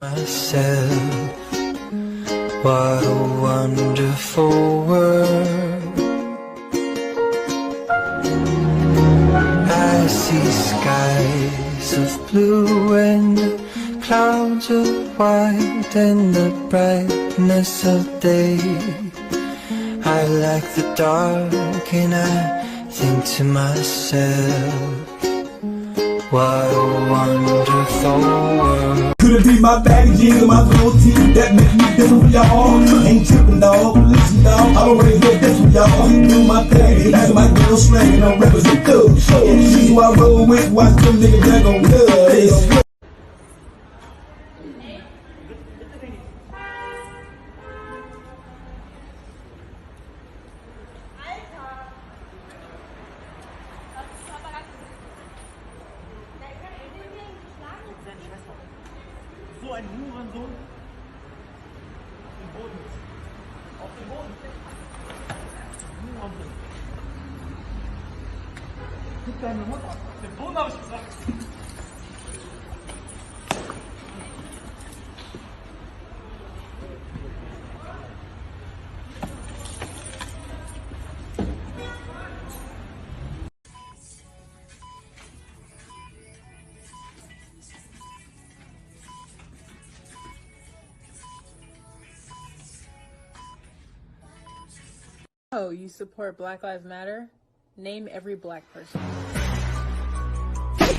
Myself, what a wonderful world. I see skies of blue and clouds of white and the brightness of day. I like the dark and I think to myself, what a wonderful world. Could it be my baggy jeans and my gold teeth that make me different from y'all? Ain't trippin', dawg. Listen, dawg, I don't really hear this from y'all. Do my thing, that's my girl slang, and I'm represent thug. She's who I roll with, watch them niggas that gon' love. So ein Hurensohn im Boden. Auf dem Boden. Hurensohn. Guck deine Mutter. Auf dem Boden hab ich gesagt. Oh, you support Black Lives Matter? Name every black person.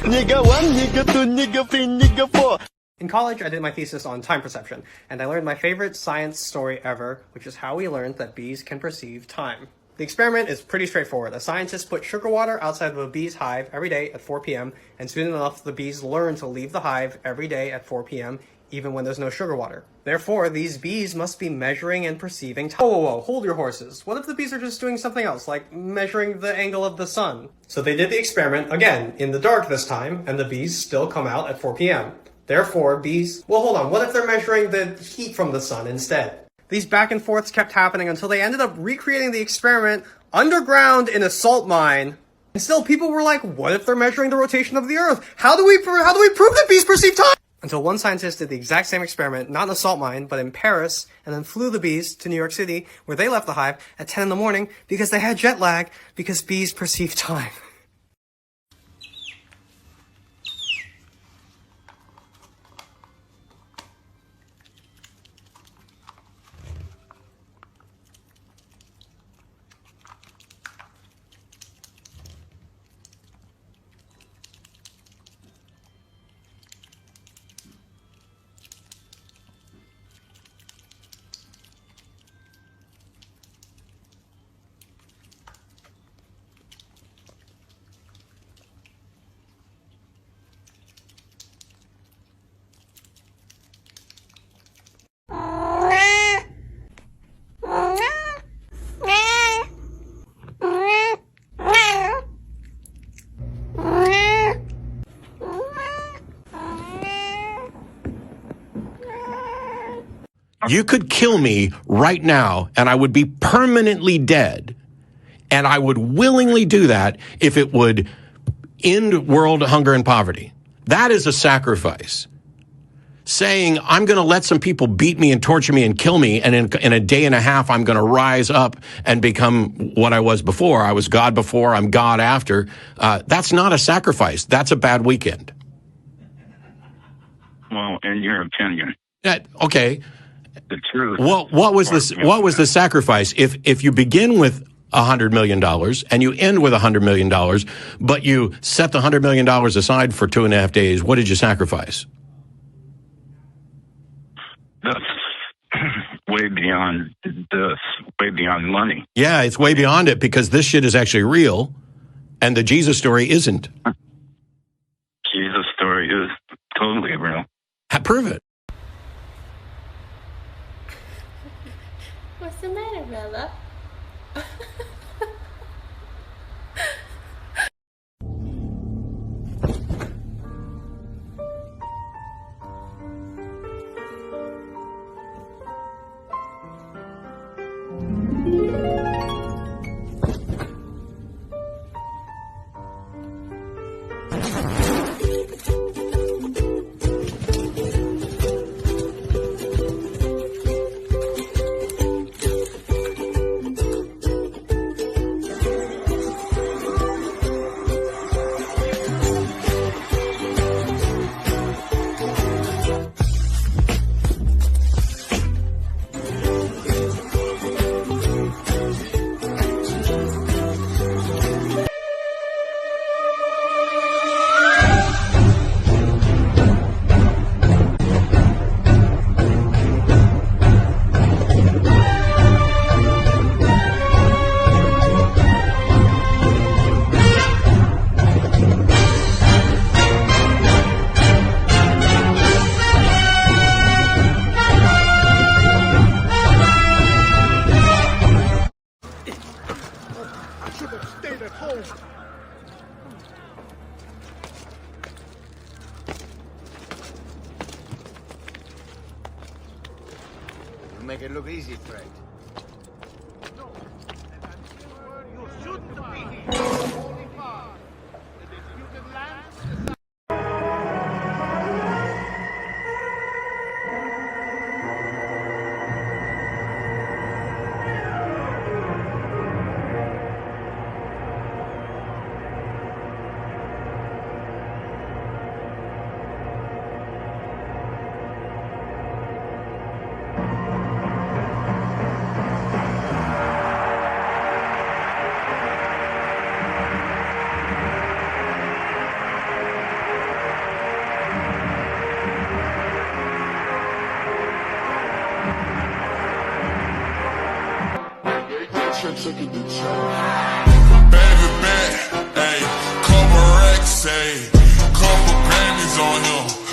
Nigga 1, nigga 2, nigga 3, nigga 4. In college, I did my thesis on time perception, and I learned my favorite science story ever, which is how we learned that bees can perceive time. The experiment is pretty straightforward. A scientist put sugar water outside of a bee's hive every day at 4 p.m., and soon enough, the bees learn to leave the hive every day at 4 p.m., even when there's no sugar water. Therefore, these bees must be measuring and perceiving time. Whoa, hold your horses. What if the bees are just doing something else, like measuring the angle of the sun? So they did the experiment, again, in the dark this time, and the bees still come out at 4 p.m. Therefore, bees... Well, hold on, what if they're measuring the heat from the sun instead? These back and forths kept happening until they ended up recreating the experiment underground in a salt mine. And still, people were like, what if they're measuring the rotation of the Earth? How do we prove that bees perceive time? Until one scientist did the exact same experiment, not in a salt mine, but in Paris, and then flew the bees to New York City, where they left the hive at 10 in the morning because they had jet lag, because bees perceive time. You could kill me right now and I would be permanently dead. And I would willingly do that if it would end world hunger and poverty. That is a sacrifice. Saying I'm going to let some people beat me and torture me and kill me, and in a day and a half I'm going to rise up and become what I was before. I was God before, I'm God after. That's not a sacrifice. That's a bad weekend. Well, in your opinion. Okay. The truth. What was the sacrifice? If you begin with $100 million and you end with $100 million, but you set the $100 million aside for 2.5 days, what did you sacrifice? That's way beyond this, way beyond money. Yeah, it's way beyond it, because this shit is actually real, and the Jesus story isn't. Jesus story is totally real. Prove it. What's the matter, Bella? make it look easy, Fred. You shouldn't be here. Holy far. The disputed land. Baby bet, ayy, couple racks, ayy, couple Grammys on him.